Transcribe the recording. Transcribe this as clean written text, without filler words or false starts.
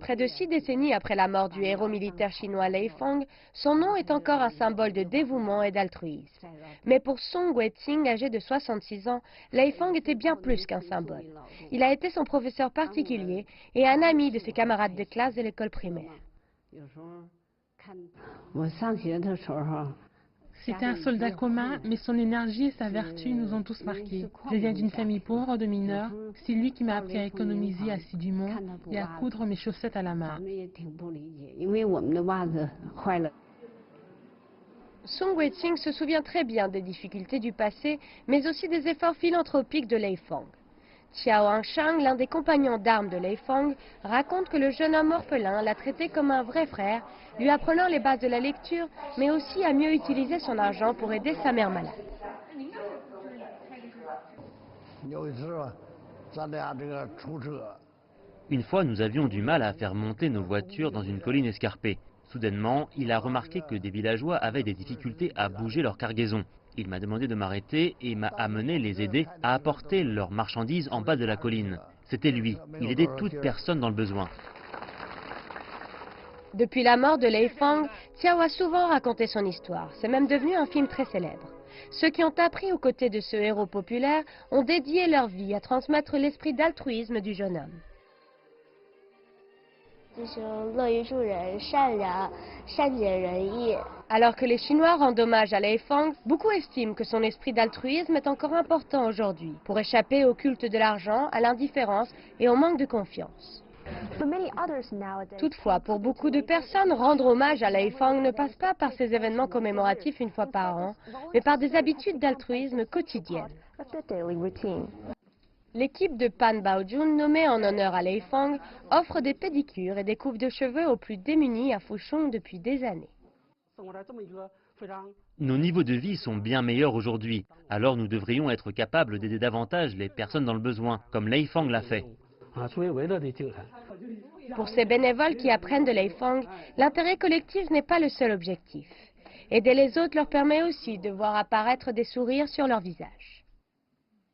Près de 6 décennies après la mort du héros militaire chinois Lei Feng, son nom est encore un symbole de dévouement et d'altruisme. Mais pour Song Wei-Ting, âgé de 66 ans, Lei Feng était bien plus qu'un symbole. Il a été son professeur particulier et un ami de ses camarades de classe de l'école primaire. C'était un soldat commun, mais son énergie et sa vertu nous ont tous marqués. Je viens d'une famille pauvre de mineurs. C'est lui qui m'a appris à économiser assidûment et à coudre mes chaussettes à la main. Song Wei-Ting se souvient très bien des difficultés du passé, mais aussi des efforts philanthropiques de Lei Feng. Xiao Hanshang, l'un des compagnons d'armes de Lei Feng, raconte que le jeune homme orphelin l'a traité comme un vrai frère, lui apprenant les bases de la lecture, mais aussi à mieux utiliser son argent pour aider sa mère malade. Une fois, nous avions du mal à faire monter nos voitures dans une colline escarpée. Soudainement, il a remarqué que des villageois avaient des difficultés à bouger leur cargaison. Il m'a demandé de m'arrêter et m'a amené les aider à apporter leurs marchandises en bas de la colline. C'était lui. Il aidait toute personne dans le besoin. Depuis la mort de Lei Feng, Xiao a souvent raconté son histoire. C'est même devenu un film très célèbre. Ceux qui ont appris aux côtés de ce héros populaire ont dédié leur vie à transmettre l'esprit d'altruisme du jeune homme. Alors que les Chinois rendent hommage à Lei Feng, beaucoup estiment que son esprit d'altruisme est encore important aujourd'hui pour échapper au culte de l'argent, à l'indifférence et au manque de confiance. Toutefois, pour beaucoup de personnes, rendre hommage à Lei Feng ne passe pas par ces événements commémoratifs une fois par an, mais par des habitudes d'altruisme quotidiennes. L'équipe de Pan Baojun, nommée en honneur à Lei Feng, offre des pédicures et des coupes de cheveux aux plus démunis à Fushun depuis des années. Nos niveaux de vie sont bien meilleurs aujourd'hui, alors nous devrions être capables d'aider davantage les personnes dans le besoin, comme Lei Feng l'a fait. Pour ces bénévoles qui apprennent de Lei Feng, l'intérêt collectif n'est pas le seul objectif. Aider les autres leur permet aussi de voir apparaître des sourires sur leur visage.